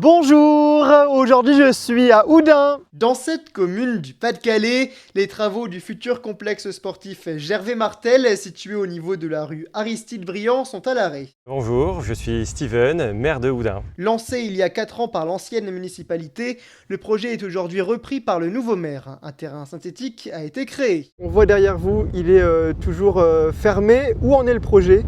Bonjour, aujourd'hui je suis à Oudin. Dans cette commune du Pas-de-Calais, les travaux du futur complexe sportif Gervais-Martel, situé au niveau de la rue Aristide-Briand, sont à l'arrêt. Bonjour, je suis Steven, maire de Oudin. Lancé il y a 4 ans par l'ancienne municipalité, le projet est aujourd'hui repris par le nouveau maire. Un terrain synthétique a été créé. On voit derrière vous, il est toujours fermé. Où en est le projet ?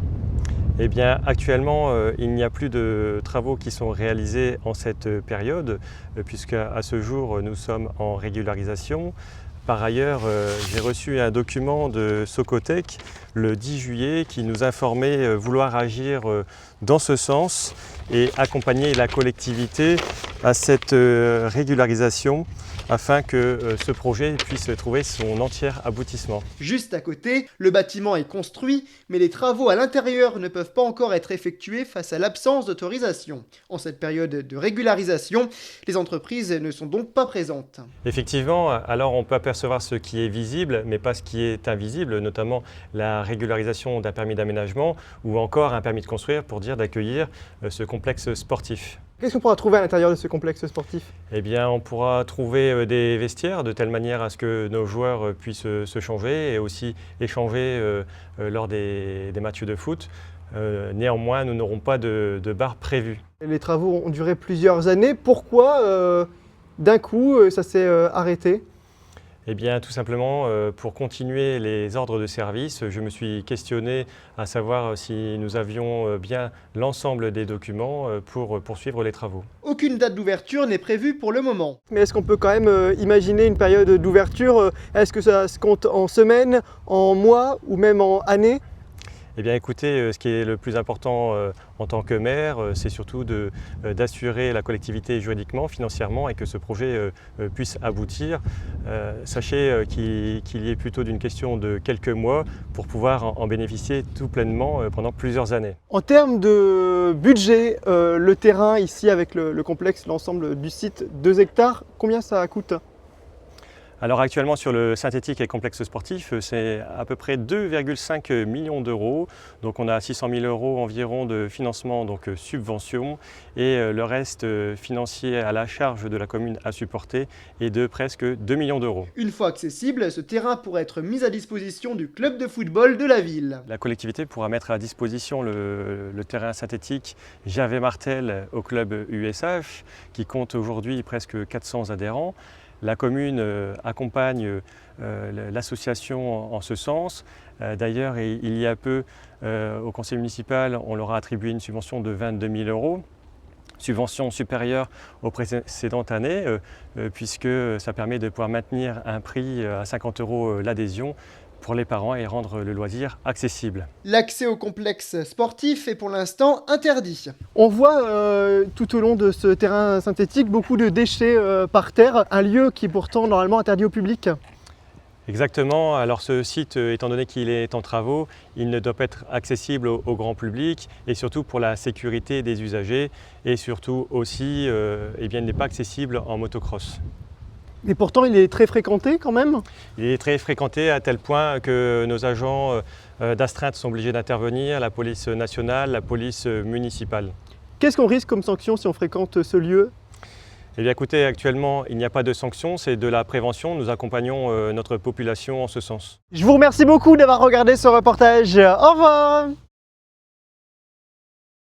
Eh bien, actuellement, il n'y a plus de travaux qui sont réalisés en cette période, puisqu'à ce jour, nous sommes en régularisation. Par ailleurs, j'ai reçu un document de Socotec le 10 juillet qui nous informait vouloir agir dans ce sens et accompagner la collectivité à cette régularisation afin que ce projet puisse trouver son entier aboutissement. Juste à côté, le bâtiment est construit, mais les travaux à l'intérieur ne peuvent pas encore être effectués face à l'absence d'autorisation. En cette période de régularisation, les entreprises ne sont donc pas présentes. Effectivement, alors on peut apercevoir ce qui est visible, mais pas ce qui est invisible, notamment la régularisation d'un permis d'aménagement ou encore un permis de construire pour dire d'accueillir ce complexe sportif. Qu'est-ce qu'on pourra trouver à l'intérieur de ce complexe sportif ? Eh bien, on pourra trouver des vestiaires de telle manière à ce que nos joueurs puissent se changer et aussi échanger lors des matchs de foot. Néanmoins, nous n'aurons pas de bar prévu. Les travaux ont duré plusieurs années. Pourquoi d'un coup ça s'est arrêté ? Eh bien, tout simplement, pour continuer les ordres de service, je me suis questionné à savoir si nous avions bien l'ensemble des documents pour poursuivre les travaux. Aucune date d'ouverture n'est prévue pour le moment. Mais est-ce qu'on peut quand même imaginer une période d'ouverture ? Est-ce que ça se compte en semaines, en mois ou même en années ? Eh bien écoutez, ce qui est le plus important en tant que maire, c'est surtout d'assurer la collectivité juridiquement, financièrement et que ce projet puisse aboutir. Sachez qu'il y est plutôt d'une question de quelques mois pour pouvoir en bénéficier tout pleinement pendant plusieurs années. En termes de budget, le terrain ici avec le complexe, l'ensemble du site, 2 hectares, combien ça coûte ? Alors actuellement sur le synthétique et complexe sportif, c'est à peu près 2,5 millions d'euros. Donc on a 600 000 euros environ de financement, donc subvention, et le reste financier à la charge de la commune à supporter est de presque 2 millions d'euros. Une fois accessible, ce terrain pourrait être mis à disposition du club de football de la ville. La collectivité pourra mettre à disposition le terrain synthétique Gervais-Martel au club USH, qui compte aujourd'hui presque 400 adhérents. La commune accompagne l'association en ce sens. D'ailleurs, il y a peu, au conseil municipal, on leur a attribué une subvention de 22 000 euros, subvention supérieure aux précédentes années, puisque ça permet de pouvoir maintenir un prix à 50 euros l'adhésion pour les parents et rendre le loisir accessible. L'accès au complexe sportif est pour l'instant interdit. On voit tout au long de ce terrain synthétique beaucoup de déchets par terre, un lieu qui est pourtant normalement interdit au public. Exactement, alors ce site, étant donné qu'il est en travaux, il ne doit pas être accessible au grand public et surtout pour la sécurité des usagers et surtout aussi, il n'est pas accessible en motocross. Mais pourtant, il est très fréquenté quand même ? Il est très fréquenté à tel point que nos agents d'astreinte sont obligés d'intervenir, la police nationale, la police municipale. Qu'est-ce qu'on risque comme sanction si on fréquente ce lieu ? Eh bien écoutez, actuellement, il n'y a pas de sanction, c'est de la prévention. Nous accompagnons notre population en ce sens. Je vous remercie beaucoup d'avoir regardé ce reportage. Au revoir !